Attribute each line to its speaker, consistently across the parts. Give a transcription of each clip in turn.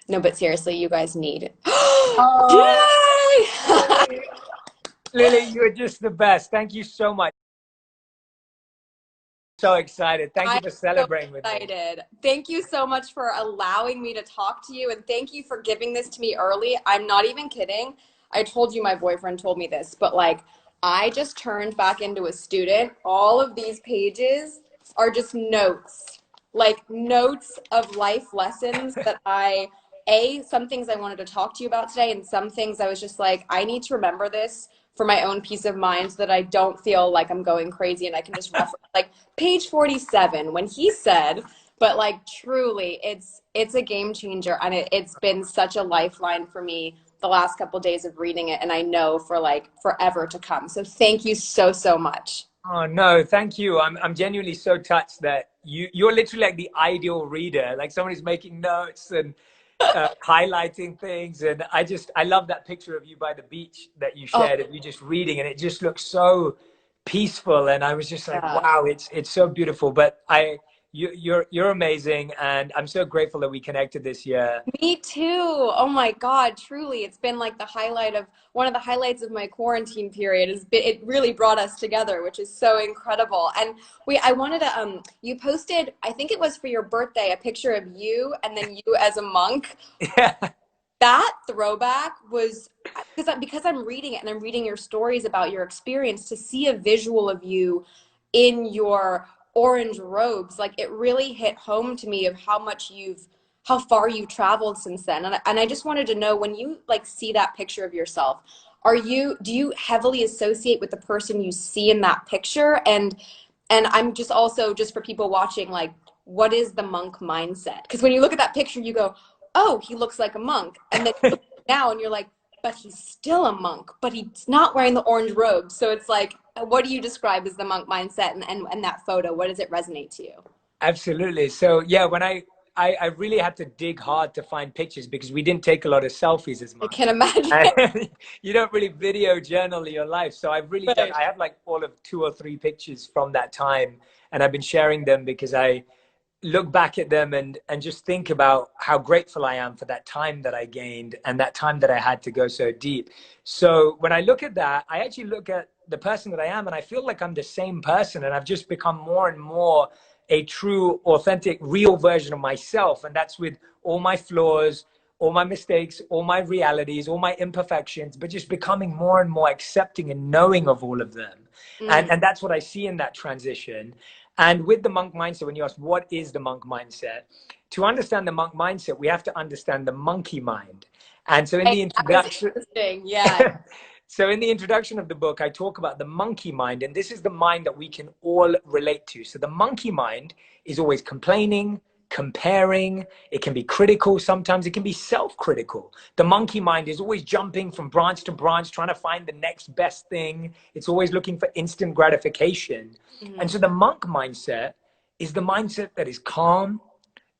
Speaker 1: No, but seriously, you guys need.
Speaker 2: Oh,
Speaker 1: Yay!
Speaker 2: Lily, Lily, you're just the best. Thank you so much. So excited. Thank you
Speaker 1: I'm
Speaker 2: for
Speaker 1: so
Speaker 2: celebrating with me.
Speaker 1: excited. Thank you so much for allowing me to talk to you, and thank you for giving this to me early. I'm not even kidding. I told you my boyfriend told me this, but like I just turned back into a student. All of these pages are just notes, like notes of life lessons that some things I wanted to talk to you about today, and some things I was just like, I need to remember this for my own peace of mind so that I don't feel like I'm going crazy and I can just reference like page 47 when he said, but like truly it's a game changer, and it's been such a lifeline for me the last couple of days of reading it, and I know for like forever to come. So thank you so much.
Speaker 2: Oh no, thank you. I'm genuinely so touched that you're literally like the ideal reader, like someone who's making notes and highlighting things. And I love that picture of you by the beach that you
Speaker 1: Oh
Speaker 2: shared of you just reading, and it just looks so peaceful. And I was just like,
Speaker 1: yeah.
Speaker 2: wow, it's so beautiful. But you're amazing, and I'm so grateful that we connected this year.
Speaker 1: Me too. Oh my God, truly. It's been like the highlight of one of the highlights of my quarantine period is it really brought us together, which is so incredible. And I wanted to you posted, I think it was for your birthday, a picture of you and then you as a monk.
Speaker 2: Yeah.
Speaker 1: That throwback was because I'm reading it and I'm reading your stories about your experience, to see a visual of you in your orange robes, like it really hit home to me of how far you've traveled since then. And I just wanted to know, when you like see that picture of yourself, do you heavily associate with the person you see in that picture? And I'm just also, just for people watching, like, what is the monk mindset? Because when you look at that picture, you go, oh, he looks like a monk. And then you look now and you're like, but he's still a monk, but he's not wearing the orange robe. So it's like, what do you describe as the monk mindset, and that photo? What does it resonate to you?
Speaker 2: Absolutely. So yeah, when I really had to dig hard to find pictures because we didn't take a lot of selfies as
Speaker 1: I
Speaker 2: much.
Speaker 1: can imagine.
Speaker 2: And you don't really video journal your life. So I've really done,
Speaker 1: Right.
Speaker 2: I have like all of 2 or 3 pictures from that time, and I've been sharing them because I look back at them and just think about how grateful I am for that time that I gained and that time that I had to go so deep. So when I look at that, I actually look at the person that I am and I feel like I'm the same person, and I've just become more and more a true, authentic, real version of myself. And that's with all my flaws, all my mistakes, all my realities, all my imperfections, but just becoming more and more accepting and knowing of all of them.
Speaker 1: Mm.
Speaker 2: And that's what I see in that transition. And with the monk mindset, when you ask what is the monk mindset, to understand the monk mindset, we have to understand the monkey mind. And so in
Speaker 1: Right.
Speaker 2: the
Speaker 1: That was
Speaker 2: introduction,
Speaker 1: interesting. Yeah.
Speaker 2: so in the introduction of the book, I talk about the monkey mind, and this is the mind that we can all relate to. So the monkey mind is always complaining, comparing, it can be critical, sometimes it can be self-critical. The monkey mind is always jumping from branch to branch, trying to find the next best thing. It's always looking for instant gratification. And
Speaker 1: Mhm.
Speaker 2: so the monk mindset is the mindset that is calm,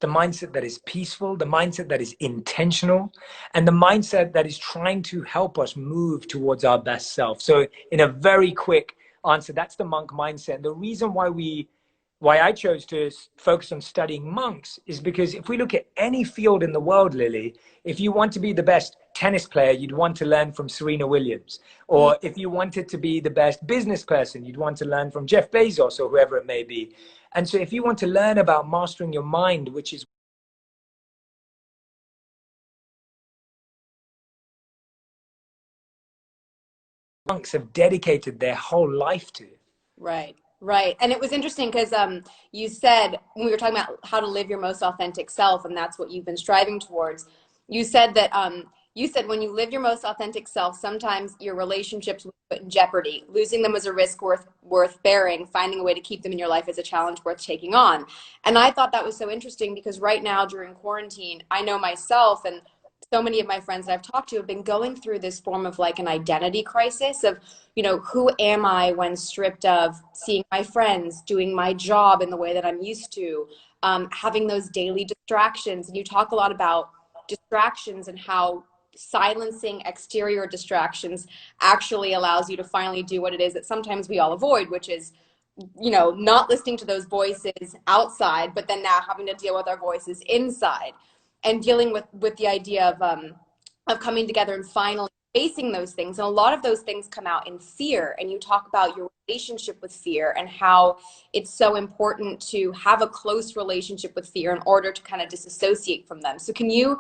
Speaker 2: the mindset that is peaceful, the mindset that is intentional, and the mindset that is trying to help us move towards our best self. So, in a very quick answer, that's the monk mindset. And the reason why I chose to focus on studying monks is because if we look at any field in the world, Lily, if you want to be the best tennis player, you'd want to learn from Serena Williams.
Speaker 1: Mm.
Speaker 2: Or if you wanted to be the best business person, you'd want to learn from Jeff Bezos or whoever it may be. And so if you want to learn about mastering your mind, which is monks have dedicated their whole life to.
Speaker 1: Right, right. And it was interesting because you said, when we were talking about how to live your most authentic self, and that's what you've been striving towards, you said that you said when you live your most authentic self, sometimes your relationships will be put in jeopardy. Losing them is a risk worth bearing. Finding a way to keep them in your life is a challenge worth taking on. And I thought that was so interesting because right now during quarantine, I know myself and so many of my friends that I've talked to have been going through this form of like an identity crisis of, who am I when stripped of seeing my friends, doing my job in the way that I'm used to, having those daily distractions. And you talk a lot about distractions and how silencing exterior distractions actually allows you to finally do what it is that sometimes we all avoid, which is, not listening to those voices outside, but then now having to deal with our voices inside. and dealing with the idea of coming together and finally facing those things. And a lot of those things come out in fear. And you talk about your relationship with fear and how it's so important to have a close relationship with fear in order to kind of disassociate from them. So can you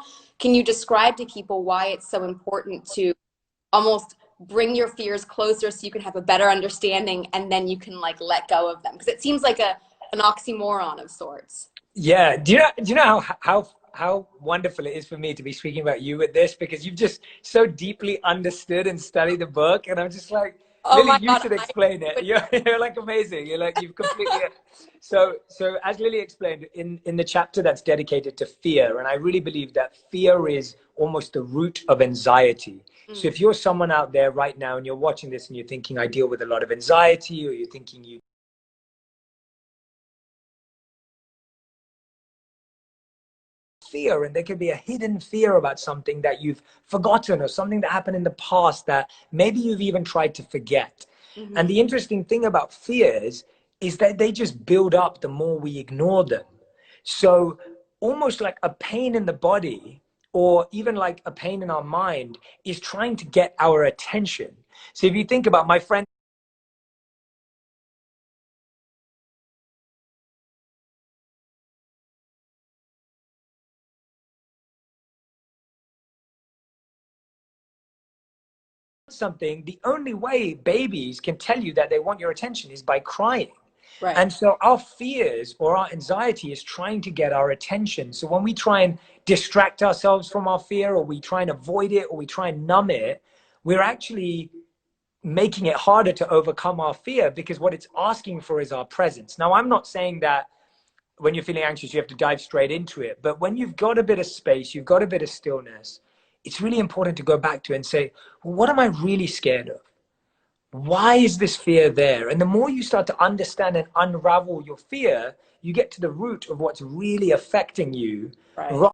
Speaker 1: describe to people why it's so important to almost bring your fears closer so you can have a better understanding, and then you can like let go of them? Because it seems like an oxymoron of sorts.
Speaker 2: Yeah. Do you know how wonderful it is for me to be speaking about you with this, because you've just so deeply understood and studied the book, and I'm just like,
Speaker 1: Oh
Speaker 2: Lily,
Speaker 1: my
Speaker 2: you
Speaker 1: God,
Speaker 2: should
Speaker 1: I
Speaker 2: explain it.
Speaker 1: would.
Speaker 2: You're like amazing. You're like, you've completely. So as Lily explained in the chapter that's dedicated to fear, and I really believe that fear is almost the root of anxiety. So
Speaker 1: Mm.
Speaker 2: if you're someone out there right now and you're watching this and you're thinking, I deal with a lot of anxiety, or you're thinking you fear, and there could be a hidden fear about something that you've forgotten, or something that happened in the past that maybe you've even tried to forget. And
Speaker 1: Hmm.
Speaker 2: the interesting thing about fears is that they just build up the more we ignore them. So almost like a pain in the body, or even like a pain in our mind, is trying to get our attention. So if you think about my friend, something, the only way babies can tell you that they want your attention is by crying.
Speaker 1: Right.
Speaker 2: And so our fears or our anxiety is trying to get our attention. So when we try and distract ourselves from our fear, or we try and avoid it, or we try and numb it, we're actually making it harder to overcome our fear, because what it's asking for is our presence. Now, I'm not saying that when you're feeling anxious, you have to dive straight into it. But when you've got a bit of space, you've got a bit of stillness, it's really important to go back to and say, well, what am I really scared of? Why is this fear there? And the more you start to understand and unravel your fear, you get to the root of what's really affecting you.
Speaker 1: Right.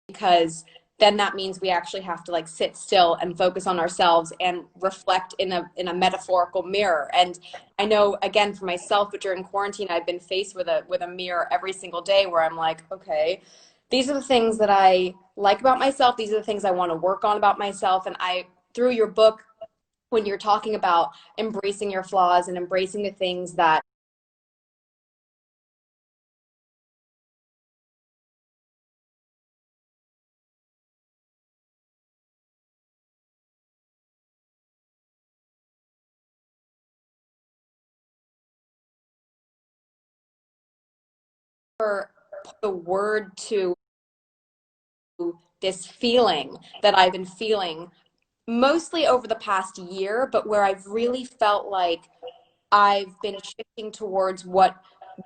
Speaker 1: Because then that means we actually have to like sit still and focus on ourselves and reflect in a metaphorical mirror. And I know, again, for myself, but during quarantine I've been faced with a mirror every single day where I'm like, okay, these are the things that I like about myself, these are the things I want to work on about myself. And I, through your book, when you're talking about embracing your flaws and embracing the things that put the word to this feeling that I've been feeling mostly over the past year, but where I've really felt like I've been shifting towards what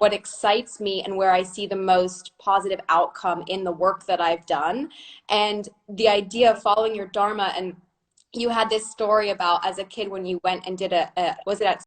Speaker 1: excites me and where I see the most positive outcome in the work that I've done. And the idea of following your dharma, and you had this story about as a kid when you went and did a was it at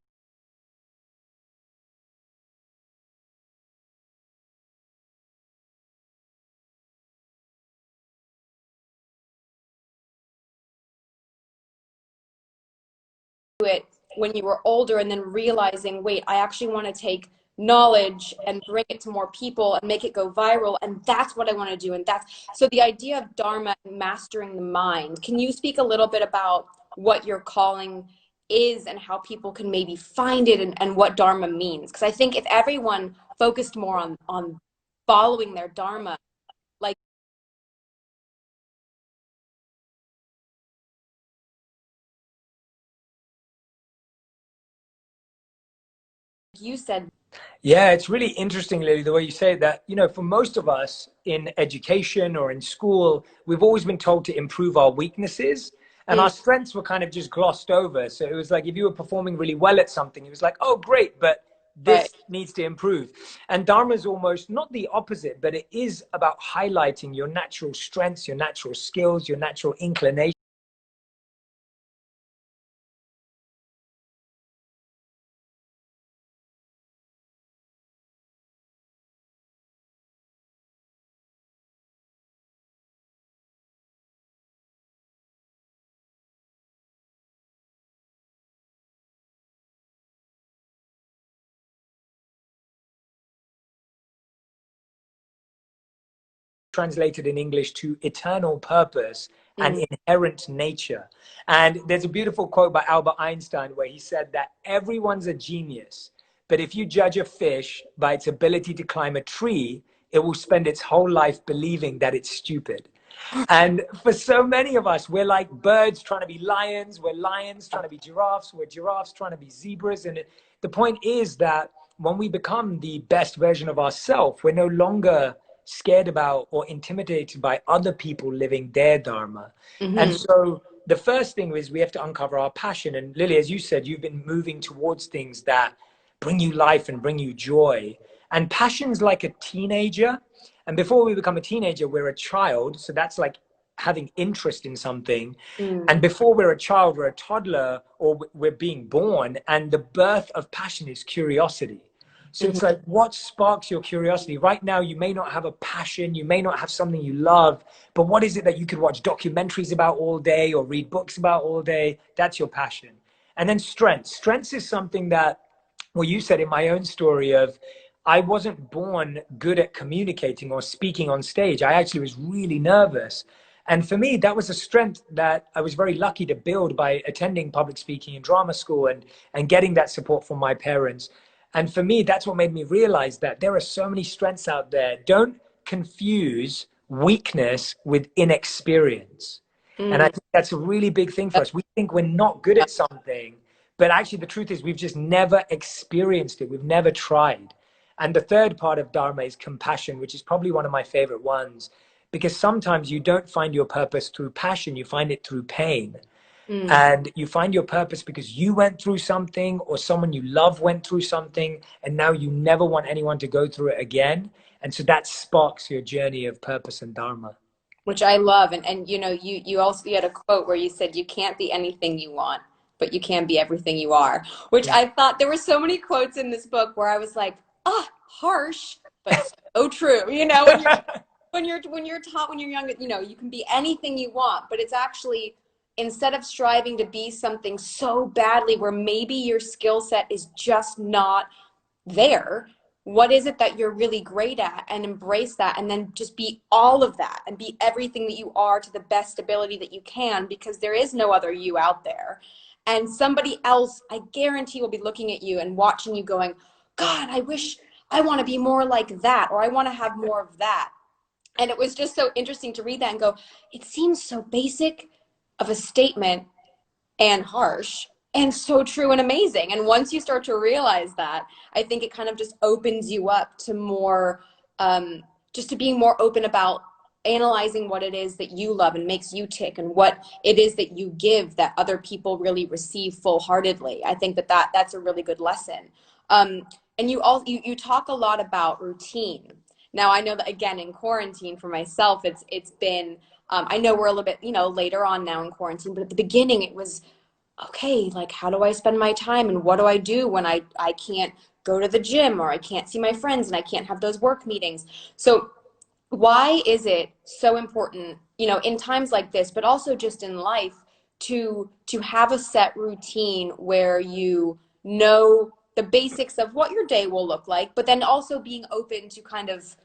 Speaker 1: it when you were older, and then realizing, wait, I actually want to take knowledge and bring it to more people and make it go viral, and that's what I want to do. And that's so the idea of dharma and mastering the mind. Can you speak a little bit about what your calling is and how people can maybe find it, and what dharma means? Because I think if everyone focused more on following their dharma, like you said.
Speaker 2: Yeah, it's really interesting, Lily, the way you say that. For most of us in education or in school, we've always been told to improve our weaknesses, and
Speaker 1: Mm,
Speaker 2: our strengths were kind of just glossed over. So it was like if you were performing really well at something, it was like, oh, great, but
Speaker 1: right.
Speaker 2: this needs to improve. And Dharma is almost not the opposite, but it is about highlighting your natural strengths, your natural skills, your natural inclination. translated in English to eternal purpose and
Speaker 1: Mm.
Speaker 2: inherent nature. And there's a beautiful quote by Albert Einstein where he said that everyone's a genius, but if you judge a fish by its ability to climb a tree, it will spend its whole life believing that it's stupid. And for so many of us, we're like birds trying to be lions, we're lions trying to be giraffes, we're giraffes trying to be zebras. And the point is that when we become the best version of ourselves, we're no longer scared about or intimidated by other people living their dharma. And
Speaker 1: Mm-hmm.
Speaker 2: so the first thing is we have to uncover our passion. And Lily, as you said, you've been moving towards things that bring you life and bring you joy. And passion's like a teenager. And before we become a teenager, we're a child. So that's like having interest in something.
Speaker 1: Mm.
Speaker 2: And before we're a child, we're a toddler or we're being born. And the birth of passion is curiosity. So
Speaker 1: Mm-hmm.
Speaker 2: it's like, what sparks your curiosity? Right now, you may not have a passion, you may not have something you love, but what is it that you could watch documentaries about all day or read books about all day? That's your passion. And then strengths. Strengths is something that, well, you said in my own story of, I wasn't born good at communicating or speaking on stage. I actually was really nervous. And for me, that was a strength that I was very lucky to build by attending public speaking and drama school and getting that support from my parents. And for me, that's what made me realize that there are so many strengths out there. Don't confuse weakness with inexperience. And I
Speaker 1: Mm.
Speaker 2: think that's a really big thing for us. We think we're not good at something, but actually the truth is we've just never experienced it. We've never tried. And the third part of Dharma is compassion, which is probably one of my favorite ones, because sometimes you don't find your purpose through passion, you find it through pain.
Speaker 1: Mm.
Speaker 2: And you find your purpose because you went through something or someone you love went through something, and now you never want anyone to go through it again. And so that sparks your journey of purpose and Dharma.
Speaker 1: Which I love. And you know, you also you had a quote where you said you can't be anything you want, but you can be everything you are. Which
Speaker 2: Yeah.
Speaker 1: I thought there were so many quotes in this book where I was like, ah, harsh, but so true. You know, when you're taught when you're young, you know, you can be anything you want, but it's actually instead of striving to be something so badly where maybe your skill set is just not there, what is it that you're really great at, and embrace that, and then just be all of that and be everything that you are to the best ability that you can, because there is no other you out there. And somebody else, I guarantee, will be looking at you and watching you going, God, I wish I want to be more like that, or I want to have more of that. And it was just so interesting to read that and go, it seems so basic of a statement and harsh and so true and amazing. And once you start to realize that, I think it kind of just opens you up to more, just to being more open about analyzing what it is that you love and makes you tick, and what it is that you give that other people really receive full-heartedly. I think that's a really good lesson. And you talk a lot about routine. Now I know that, again, in quarantine for myself, it's been I know we're a little bit, you know, later on now in quarantine, but at the beginning it was, okay, like, how do I spend my time, and what do I do when I can't go to the gym, or I can't see my friends, and I can't have those work meetings. So why is it so important, you know, in times like this, but also just in life, to have a set routine where you know the basics of what your day will look like, but then also being open to kind of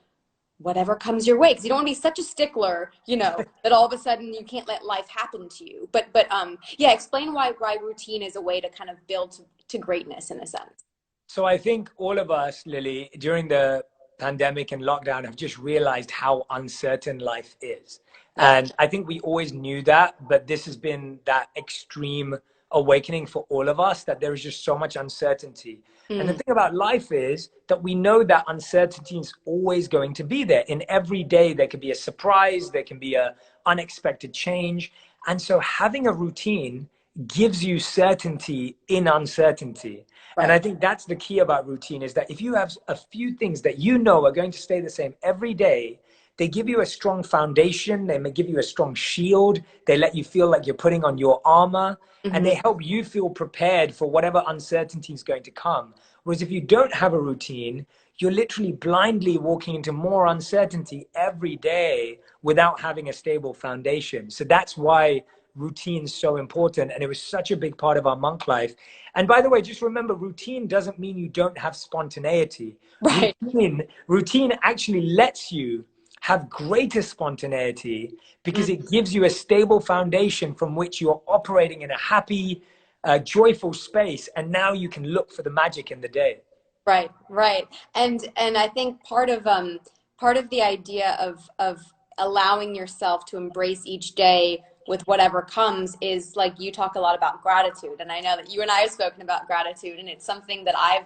Speaker 1: whatever comes your way, because you don't want to be such a stickler, you know, that all of a sudden you can't let life happen to you. But yeah, explain why routine is a way to kind of build to greatness in a sense.
Speaker 2: So I think all of us, Lily, during the pandemic and lockdown have just realized how uncertain life is.
Speaker 1: Yeah.
Speaker 2: And I think we always knew that, but this has been that extreme awakening for all of us, that there is just so much uncertainty. And the
Speaker 1: Mm.
Speaker 2: thing about life is that we know that uncertainty is always going to be there. In every day, there can be a surprise, there can be a unexpected change. And so having a routine gives you certainty in uncertainty. And I
Speaker 1: Right.
Speaker 2: think that's the key about routine, is that if you have a few things that you know are going to stay the same every day, they give you a strong foundation, they may give you a strong shield, they let you feel like you're putting on your armor, and
Speaker 1: Mm-hmm.
Speaker 2: they help you feel prepared for whatever uncertainty is going to come. Whereas if you don't have a routine, you're literally blindly walking into more uncertainty every day without having a stable foundation. So that's why routine is so important. And it was such a big part of our monk life. And by the way, just remember, routine doesn't mean you don't have spontaneity.
Speaker 1: Right.
Speaker 2: Routine actually lets you have greater spontaneity because it gives you a stable foundation from which you're operating in a happy, joyful space. And now you can look for the magic in the day.
Speaker 1: Right, right. And I think part of the idea of allowing yourself to embrace each day with whatever comes is, like, you talk a lot about gratitude. And I know that you and I have spoken about gratitude, and it's something that I've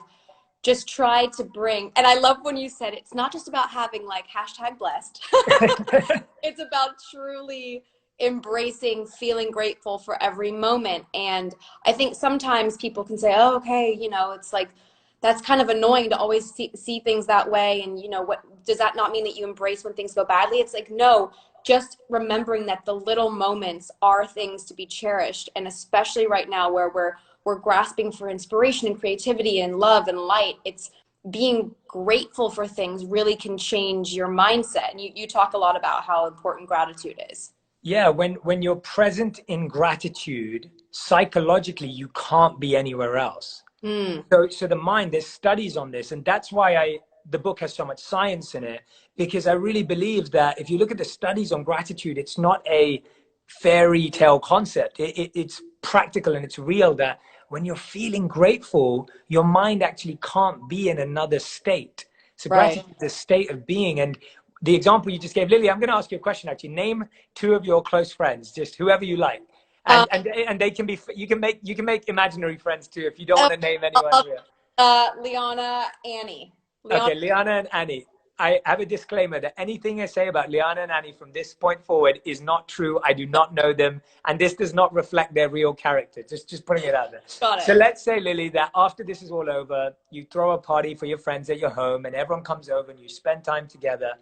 Speaker 1: just tried to bring. And I love when you said it's not just about having like hashtag blessed. It's about truly embracing feeling grateful for every moment. And I think sometimes people can say, oh, okay, you know, it's like that's kind of annoying to always see things that way. And, you know, what does that not mean that you embrace when things go badly? It's like, no, just remembering that the little moments are things to be cherished. And especially right now where we're grasping for inspiration and creativity and love and light, it's being grateful for things really can change your mindset. And you talk a lot about how important gratitude is.
Speaker 2: Yeah, when you're present in gratitude, psychologically, you can't be anywhere else. So the mind, there's studies on this, and that's why the book has so much science in it, because I really believe that if you look at the studies on gratitude, it's not a fairy tale concept. It's practical and it's real, that when you're feeling grateful, your mind actually can't be in another state. So
Speaker 1: Right.
Speaker 2: gratitude is a state of being. And the example you just gave, Lily, I'm going to ask you a question actually. Name two of your close friends, just whoever you like. And they can be, you can make imaginary friends too if you don't want to name anyone real.
Speaker 1: Liana, Annie.
Speaker 2: Okay, Liana and Annie. I have a disclaimer that anything I say about Liana and Annie from this point forward is not true. I do not know them, and this does not reflect their real character. Just putting it out there.
Speaker 1: Got it.
Speaker 2: So let's say, Lily, that after this is all over, you throw a party for your friends at your home, and everyone comes over, and you spend time together,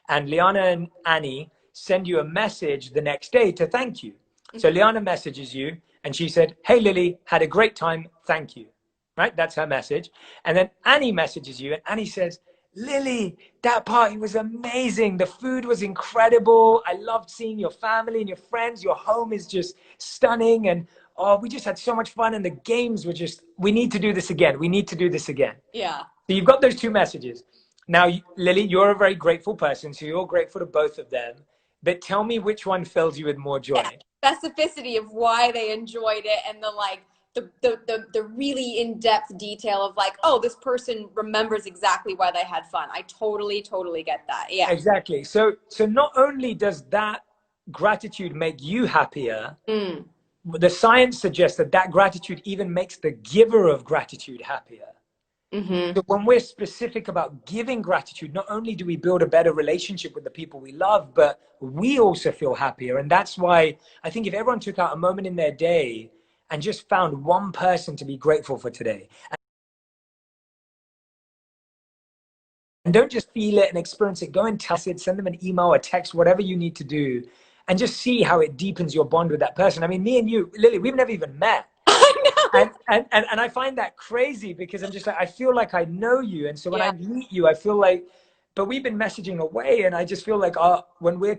Speaker 2: and Liana and Annie send you a message the next day to thank you. So Liana messages you, and she said, "Hey, Lily, had a great time. Thank you." Right? That's her message. And then Annie messages you, and Annie says, "Lily, that party was amazing. The food was incredible. I loved seeing your family and your friends. Your home is just stunning. And oh, we just had so much fun. And the games were just, we need to do this again. We need to do this again."
Speaker 1: Yeah.
Speaker 2: So you've got those two messages. Now, Lily, you're a very grateful person, so you're grateful to both of them. But tell me which one fills you with more joy.
Speaker 1: Yeah. Specificity of why they enjoyed it, and the really in-depth detail of like, oh, this person remembers exactly why they had fun. I totally get that. Yeah,
Speaker 2: exactly. So not only does that gratitude make you happier, the science suggests that gratitude even makes the giver of gratitude happier. So when we're specific about giving gratitude, not only do we build a better relationship with the people we love, but we also feel happier. And that's why I think if everyone took out a moment in their day and just found one person to be grateful for today, and don't just feel it and experience it, go and tell it, send them an email, a text, whatever you need to do, and just see how it deepens your bond with that person. I mean, me and you, Lily, we've never even met. And I find that crazy, because I'm just like, I feel like I know you. And so when I meet you, I feel like, but we've been messaging away, and I just feel like when we're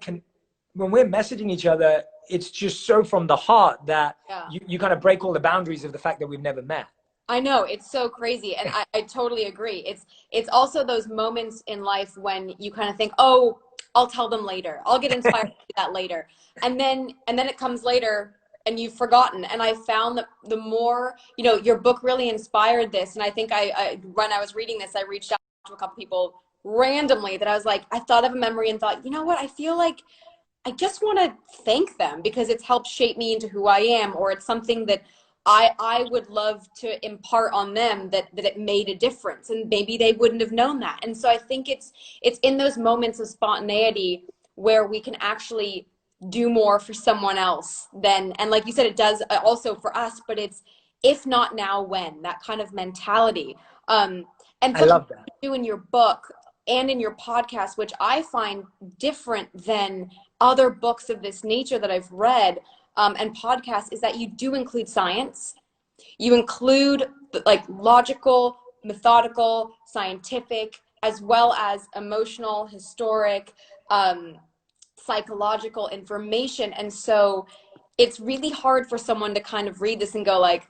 Speaker 2: messaging each other, it's just so from the heart that you kind of break all the boundaries of the fact that we've never met.
Speaker 1: I know, it's so crazy. And I totally agree. It's also those moments in life when you kind of think, oh, I'll tell them later. I'll get inspired to do that later. And then it comes later and you've forgotten. And I found that the more, you know, your book really inspired this. And I think when I was reading this, I reached out to a couple people randomly that I was like, I thought of a memory and thought, you know what, I feel like I just want to thank them because it's helped shape me into who I am, or it's something that I would love to impart on them that it made a difference, and maybe they wouldn't have known that. And so I think it's in those moments of spontaneity where we can actually do more for someone else than, and like you said, it does also for us, but it's if not now, when, that kind of mentality. And
Speaker 2: I love that.
Speaker 1: You do in your book and in your podcast, which I find different than other books of this nature that I've read, and podcasts, is that you do include science. You include like logical, methodical, scientific, as well as emotional, historic, psychological information. And so it's really hard for someone to kind of read this and go like,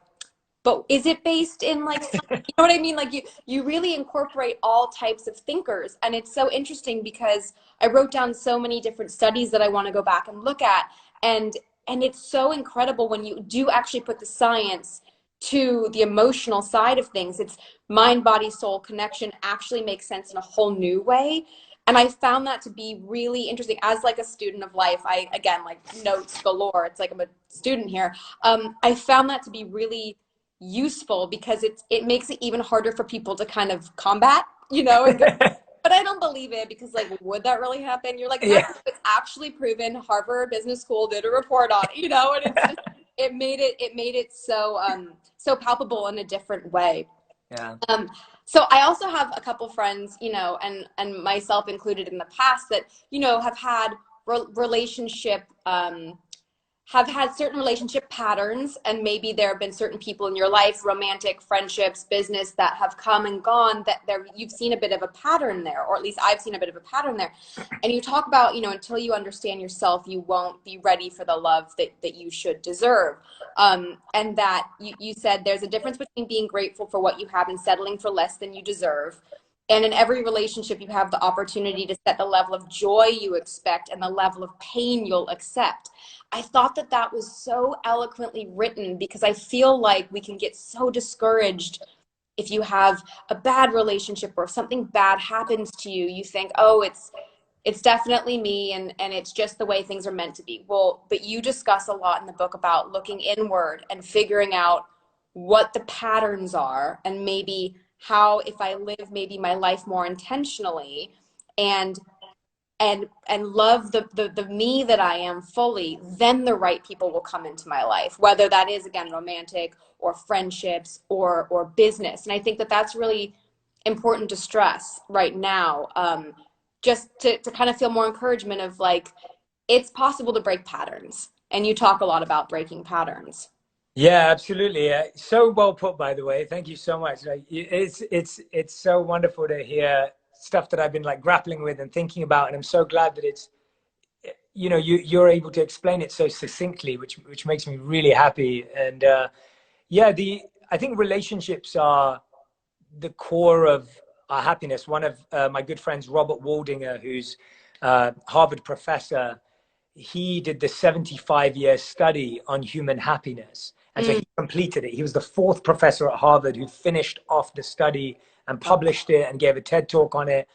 Speaker 1: but is it based in like, you know what I mean? Like you really incorporate all types of thinkers. And it's so interesting because I wrote down so many different studies that I want to go back and look at. And, and it's so incredible when you do actually put the science to the emotional side of things. It's mind, body, soul connection actually makes sense in a whole new way. And I found that to be really interesting as like a student of life. I, again, like notes galore. It's like I'm a student here. I found that to be really useful because it makes it even harder for people to kind of combat, you know, and go, but I don't believe it because like, would that really happen? You're like, no,
Speaker 2: Yeah.
Speaker 1: it's actually proven. Harvard Business School did a report on it, you know, and it's just, it made it so, so palpable in a different way.
Speaker 2: Yeah.
Speaker 1: So I also have a couple friends, you know, and myself included in the past that, you know, have had relationship, have had certain relationship patterns, and maybe there have been certain people in your life, romantic, friendships, business, that have come and gone, that there you've seen a bit of a pattern there, or at least I've seen a bit of a pattern there. And you talk about, you know, until you understand yourself, you won't be ready for the love that you should deserve. And that you said there's a difference between being grateful for what you have and settling for less than you deserve. And in every relationship, you have the opportunity to set the level of joy you expect and the level of pain you'll accept. I thought that that was so eloquently written because I feel like we can get so discouraged if you have a bad relationship or if something bad happens to you. You think, oh, it's definitely me, and it's just the way things are meant to be. Well, but you discuss a lot in the book about looking inward and figuring out what the patterns are, and maybe how, if I live maybe my life more intentionally and and love the me that I am fully, then the right people will come into my life, whether that is, again, romantic or friendships or business. And I think that that's really important to stress right now, just to kind of feel more encouragement of like, it's possible to break patterns. And you talk a lot about breaking patterns.
Speaker 2: Yeah, absolutely. So well put, by the way. Thank you so much. Like, it's so wonderful to hear stuff that I've been like grappling with and thinking about, and I'm so glad that it's, you know, you're able to explain it so succinctly, which makes me really happy. And yeah, the I think relationships are the core of our happiness. One of my good friends, Robert Waldinger, who's Harvard professor, he did the 75-year study on human happiness. And so
Speaker 1: Mm.
Speaker 2: he completed it. He was the fourth professor at Harvard who finished off the study and published it and gave a TED talk on it.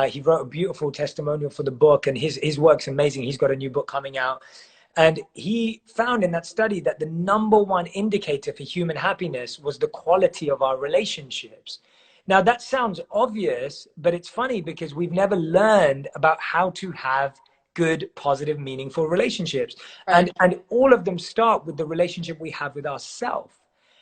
Speaker 2: He wrote a beautiful testimonial for the book, and his work's amazing. He's got a new book coming out. And he found in that study that the number one indicator for human happiness was the quality of our relationships. Now, that sounds obvious, but it's funny because we've never learned about how to have good, positive, meaningful relationships.
Speaker 1: Right.
Speaker 2: And all of them start with the relationship we have with ourselves.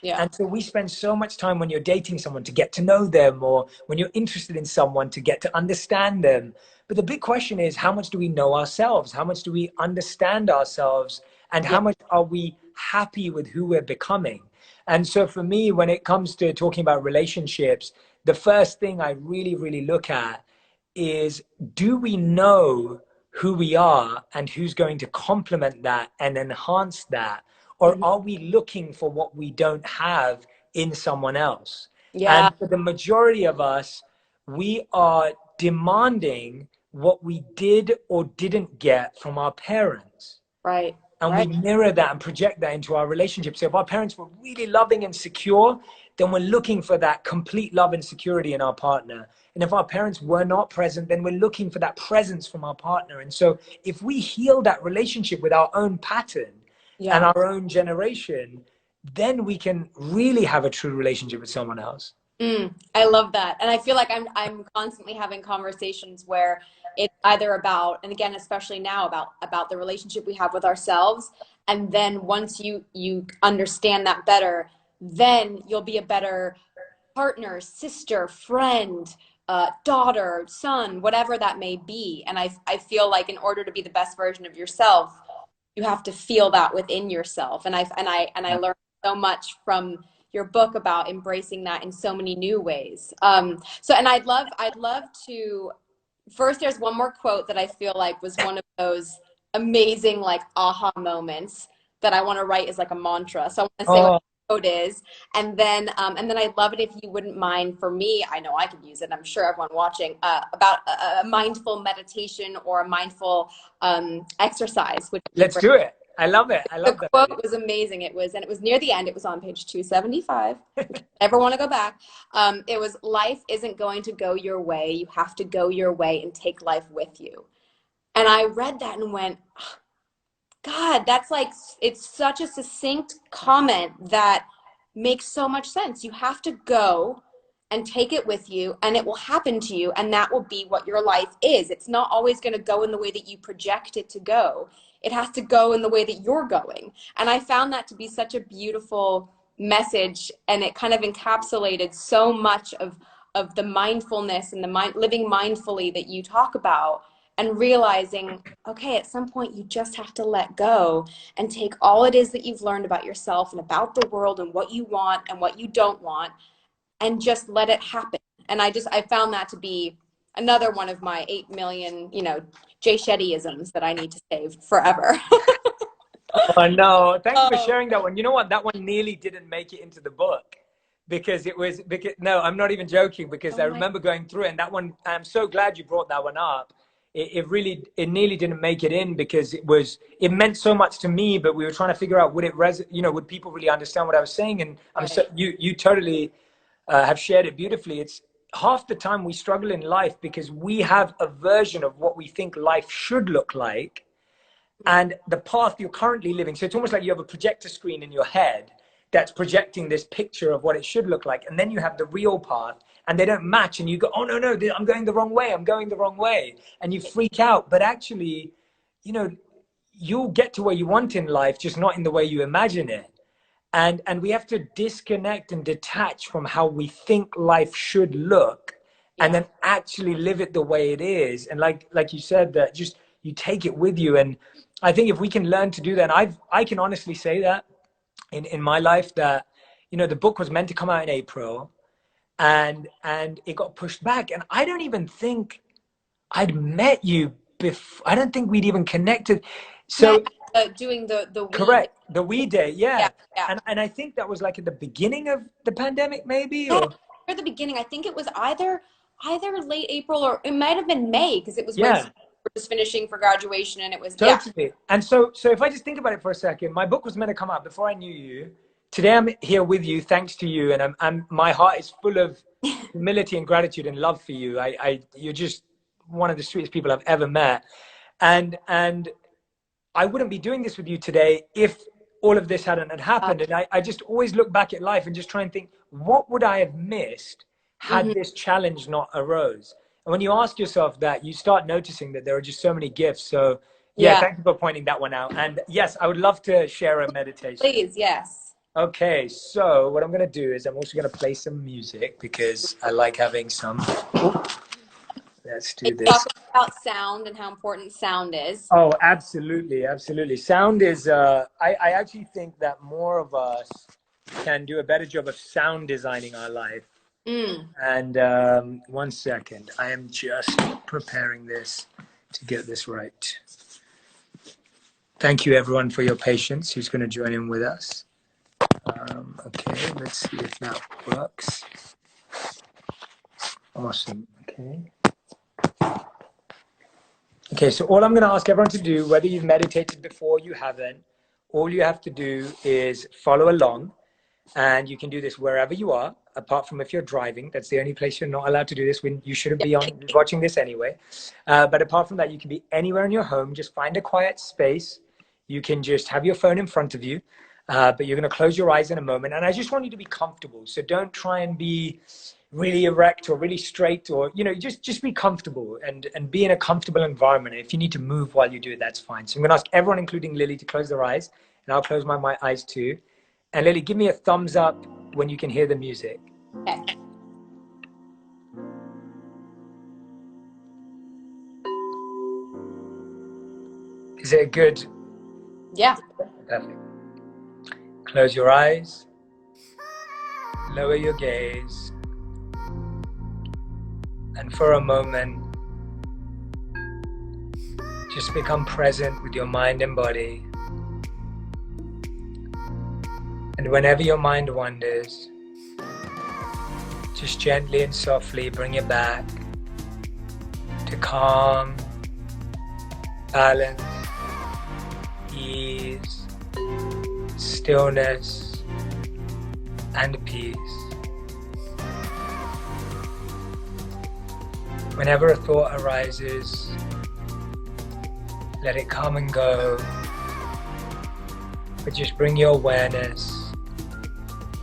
Speaker 1: Yeah.
Speaker 2: And so we spend so much time when you're dating someone to get to know them, or when you're interested in someone to get to understand them. But the big question is, how much do we know ourselves? How much do we understand ourselves? And
Speaker 1: Yeah.
Speaker 2: how much are we happy with who we're becoming? And so for me, when it comes to talking about relationships, the first thing I really, really look at is, do we know who we are and who's going to complement that and enhance that? Or
Speaker 1: Mhm.
Speaker 2: are we looking for what we don't have in someone else?
Speaker 1: Yeah.
Speaker 2: And for the majority of us, we are demanding what we did or didn't get from our parents.
Speaker 1: Right.
Speaker 2: And we
Speaker 1: Right.
Speaker 2: mirror that and project that into our relationship. So if our parents were really loving and secure, then we're looking for that complete love and security in our partner. And if our parents were not present, then we're looking for that presence from our partner. And so if we heal that relationship with our own pattern and
Speaker 1: Yeah.
Speaker 2: our own generation, then we can really have a true relationship with someone else.
Speaker 1: I love that. And I feel like I'm constantly having conversations where it's either about, and again, especially now, about the relationship we have with ourselves. And then once you understand that better, then you'll be a better partner, sister, friend, daughter, son, whatever that may be. And I feel like in order to be the best version of yourself, you have to feel that within yourself. And I learned so much from your book about embracing that in so many new ways. So, and I'd love to, first, there's one more quote that I feel like was one of those amazing, like, aha moments that I want to write as like a mantra. So I want to say what
Speaker 2: Oh,
Speaker 1: quote is, and then I'd love it if you wouldn't mind, for me, I know I could use it, I'm sure everyone watching, about a mindful meditation or a mindful exercise, which would be
Speaker 2: Let's
Speaker 1: great.
Speaker 2: do it. I love it. I
Speaker 1: The
Speaker 2: love that idea.
Speaker 1: quote was amazing. And it was near the end. It was on page 275. If you ever want to go back, it was, life isn't going to go your way. You have to go your way and take life with you. And I read that and went, God, that's like, it's such a succinct comment that makes so much sense. You have to go and take it with you, and it will happen to you, and that will be what your life is. It's not always going to go in the way that you project it to go. It has to go in the way that you're going. And I found that to be such a beautiful message, and it kind of encapsulated so much of the mindfulness and the living mindfully that you talk about, and realizing, okay, at some point you just have to let go and take all it is that you've learned about yourself and about the world and what you want and what you don't want, and just let it happen. And I found that to be another one of my 8 million, Jay Shettyisms that I need to save forever.
Speaker 2: Oh no, thank you for
Speaker 1: Oh,
Speaker 2: sharing that one. You know what? That one nearly didn't make it into the book because no, I'm not even joking, because
Speaker 1: oh
Speaker 2: I
Speaker 1: my,
Speaker 2: remember going through it, and that one, I'm so glad you brought that one up. It nearly didn't make it in because it meant so much to me, but we were trying to figure out, would it would people really understand what I was saying? And
Speaker 1: right.
Speaker 2: you totally have shared it beautifully. It's half the time we struggle in life because we have a version of what we think life should look like, and the path you're currently living. So it's almost like you have a projector screen in your head that's projecting this picture of what it should look like. And then you have the real path, and they don't match. And you go, oh, no, I'm going the wrong way. I'm going the wrong way. And you freak out. But actually, you know, you'll get to where you want in life, just not in the way you imagine it. And we have to disconnect and detach from how we think life should look, and
Speaker 1: Yeah.
Speaker 2: then actually live it the way it is. And like you said, that just you take it with you. And I think if we can learn to do that, and I can honestly say that in my life, that the book was meant to come out in April, and it got pushed back, and I don't even think I'd met you before. I don't think we'd even connected.
Speaker 1: Met
Speaker 2: So
Speaker 1: doing the weed.
Speaker 2: correct. The We Day,
Speaker 1: Yeah,
Speaker 2: yeah.
Speaker 1: yeah.
Speaker 2: And I think that was like at the beginning of the pandemic, maybe,
Speaker 1: Yeah,
Speaker 2: or
Speaker 1: near the beginning. I think it was either late April, or it might have been May, because it was when
Speaker 2: yeah,
Speaker 1: school was finishing for graduation, and it was, yeah.
Speaker 2: totally. And so if I just think about it for a second, my book was meant to come out before I knew you. Today I'm here with you, thanks to you, and my heart is full of humility and gratitude and love for you. You're just one of the sweetest people I've ever met, and I wouldn't be doing this with you today if all of this hadn't had
Speaker 1: Uh,
Speaker 2: happened. And I just always look back at life and just try and think, what would I have missed had
Speaker 1: mhm.
Speaker 2: this challenge not arose? And when you ask yourself that, you start noticing that there are just so many gifts. So yeah,
Speaker 1: Yeah,
Speaker 2: thank you for pointing that one out. And yes, I would love to share a meditation.
Speaker 1: please, yes.
Speaker 2: Okay, so what I'm going to do is I'm also going to play some music because I like having some. Let's
Speaker 1: You
Speaker 2: do this.
Speaker 1: talk about sound and how important sound is.
Speaker 2: Oh, absolutely, absolutely. Sound is, I actually think that more of us can do a better job of sound designing our life.
Speaker 1: Mm.
Speaker 2: And one second, I am just preparing this to get this right. Thank you, everyone, for your patience who's going to join in with us. Okay, let's see if that works. Awesome. Okay, so all I'm going to ask everyone to do, whether you've meditated before or you haven't, all you have to do is follow along. And you can do this wherever you are, apart from if you're driving. That's the only place you're not allowed to do this. When you shouldn't be watching this anyway. But apart from that, you can be anywhere in your home. Just find a quiet space. You can just have your phone in front of you. But you're going to close your eyes in a moment. And I just want you to be comfortable. So don't try and be really erect or really straight, or just be comfortable and be in a comfortable environment. And if you need to move while you do it, that's fine. So I'm going to ask everyone, including Lily, to close their eyes, and I'll close my eyes too. And Lily, give me a thumbs up when you can hear the music.
Speaker 1: Okay.
Speaker 2: Is it good?
Speaker 1: Yeah.
Speaker 2: Perfect. Close your eyes, lower your gaze, and for a moment, just become present with your mind and body. And whenever your mind wanders, just gently and softly bring it back to calm, balance, ease, stillness, and peace. Whenever a thought arises, let it come and go, but just bring your awareness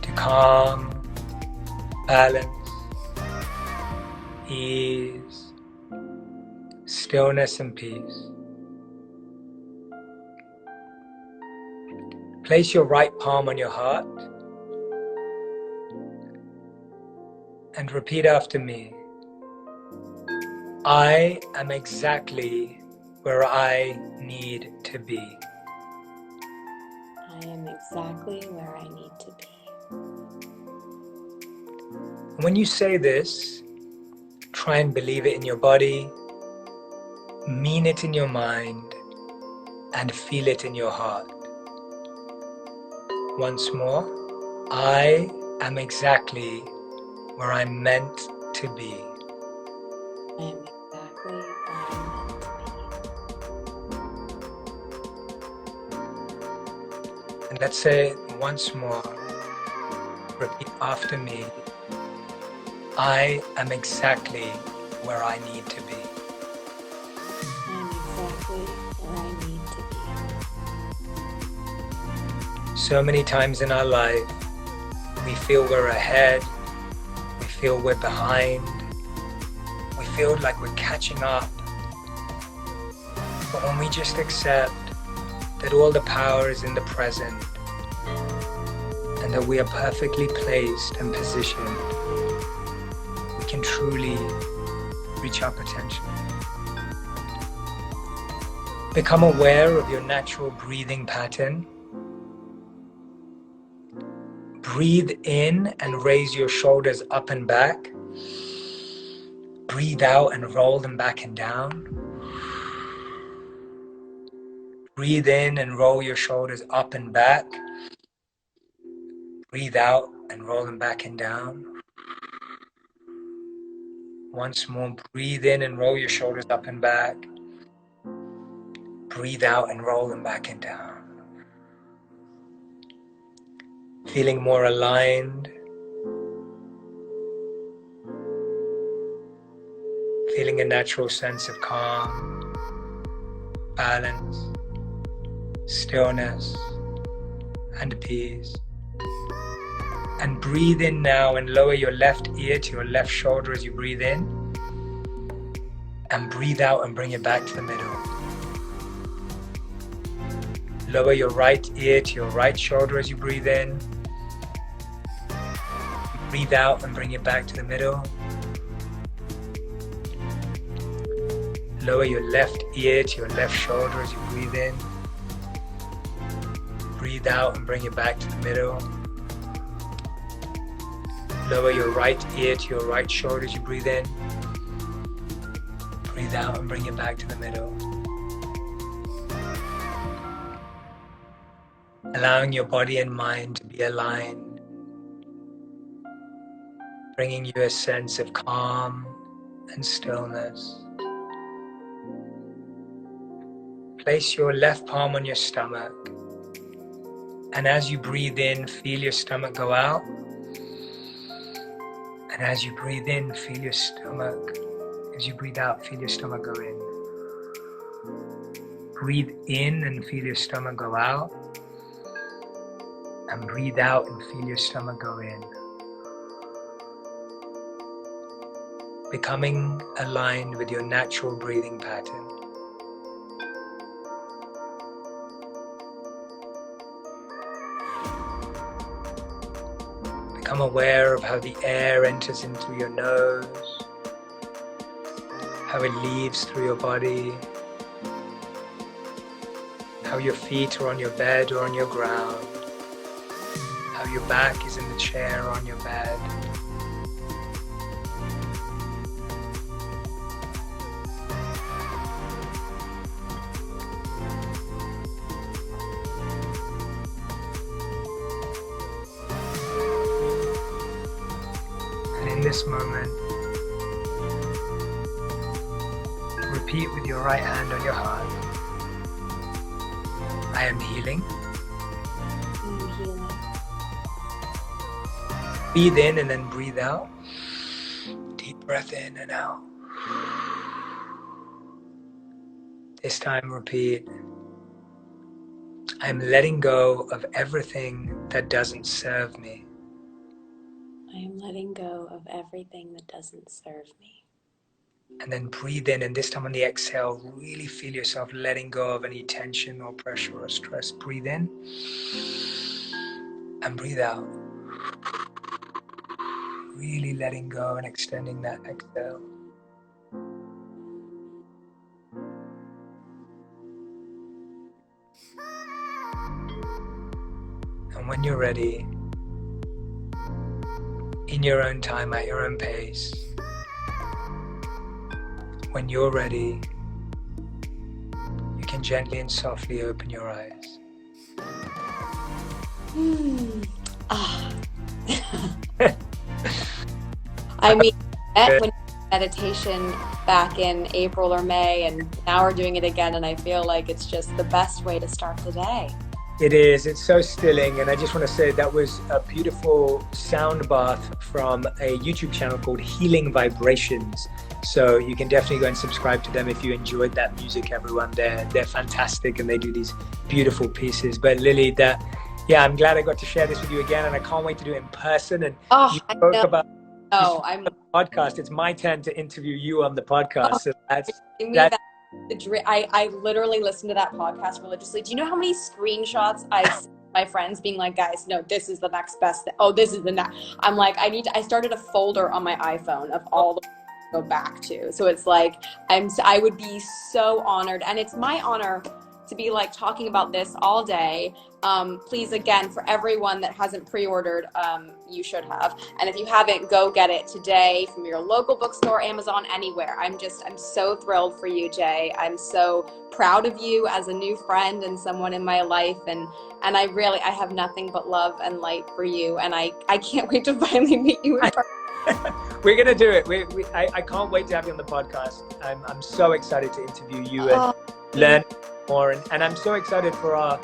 Speaker 2: to calm, balance, ease, stillness, and peace. Place your right palm on your heart and repeat after me. I am exactly where I need to be.
Speaker 1: I am exactly where I need to be.
Speaker 2: When you say this, try and believe it in your body, mean it in your mind, and feel it in your heart. Once more, I am exactly where I'm meant to be.
Speaker 1: I am exactly where I'm meant to be.
Speaker 2: And let's say it once more. Repeat after me. I am exactly where I need to be.
Speaker 1: I am exactly where I need to be.
Speaker 2: So many times in our life, we feel we're ahead, we feel we're behind, we feel like we're catching up. But when we just accept that all the power is in the present and that we are perfectly placed and positioned, we can truly reach our potential. Become aware of your natural breathing pattern. Breathe in and raise your shoulders up and back. Breathe out and roll them back and down. Breathe in and roll your shoulders up and back. Breathe out and roll them back and down. Once more, breathe in and roll your shoulders up and back. Breathe out and roll them back and down. Feeling more aligned. Feeling a natural sense of calm, balance, stillness, and peace. And breathe in now and lower your left ear to your left shoulder as you breathe in. And breathe out and bring it back to the middle. Lower your right ear to your right shoulder as you breathe in. Breathe out and bring it back to the middle. Lower your left ear to your left shoulder as you breathe in. Breathe out and bring it back to the middle. Lower your right ear to your right shoulder as you breathe in. Breathe out and bring it back to the middle. Allowing your body and mind to be aligned, bringing you a sense of calm and stillness. Place your left palm on your stomach, and as you breathe in, feel your stomach go out. And as you breathe in, feel your stomach. As you breathe out, feel your stomach go in. Breathe in and feel your stomach go out. And breathe out and feel your stomach go in. Becoming aligned with your natural breathing pattern. Become aware of how the air enters in through your nose, how it leaves through your body, how your feet are on your bed or on your ground, how your back is in the chair or on your bed. this moment. Repeat with your right hand on your heart. I am healing.
Speaker 1: I'm healing.
Speaker 2: Breathe in and then breathe out. Deep breath in and out. This time repeat. I'm letting go of everything that doesn't serve me.
Speaker 1: I am letting go of everything that doesn't serve me.
Speaker 2: And then breathe in, and this time on the exhale, really feel yourself letting go of any tension or pressure or stress. Breathe in and breathe out. Really letting go and extending that exhale. And when you're ready, in your own time, at your own pace, when you're ready, you can gently and softly open your eyes.
Speaker 1: I mean, when meditation back in April or May, and now we're doing it again, and I feel like it's just the best way to start the day.
Speaker 2: It is. It's so stilling. And I just want to say that was a beautiful sound bath from a YouTube channel called Healing Vibrations. So you can definitely go and subscribe to them if you enjoyed that music, everyone. They're fantastic, and they do these beautiful pieces. But Lily, I'm glad I got to share this with you again, and I can't wait to do it in person. And you spoke about the podcast. It's my turn to interview you on the podcast. So that's
Speaker 1: I literally listen to that podcast religiously. Do you know how many screenshots I send my friends being like, guys, no, this is the next best thing. Oh, this is the next. I'm like, I started a folder on my iPhone of all the go back to. So it's like, I would be so honored, and it's my honor to be like talking about this all day. Please, again, for everyone that hasn't pre-ordered, you should have. And if you haven't, go get it today from your local bookstore, Amazon, anywhere. I'm so thrilled for you, Jay. I'm so proud of you as a new friend and someone in my life. And I have nothing but love and light for you. And I can't wait to finally meet you in person.
Speaker 2: We're going to do it. I can't wait to have you on the podcast. I'm so excited to interview you and learn more. And I'm so excited for our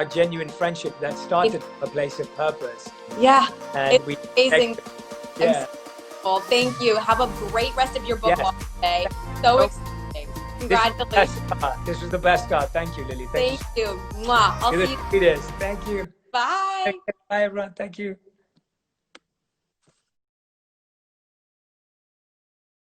Speaker 2: genuine friendship that started from a place of purpose.
Speaker 1: Yeah,
Speaker 2: and
Speaker 1: it's amazing.
Speaker 2: Yeah.
Speaker 1: Well, thank you. Have a great rest of your book walk today. So exciting. Congratulations.
Speaker 2: This was the best start. Thank you, Lily.
Speaker 1: Thank you. Mwah. I'll see you.
Speaker 2: It is. Thank you.
Speaker 1: Bye.
Speaker 2: Bye, everyone. Thank you.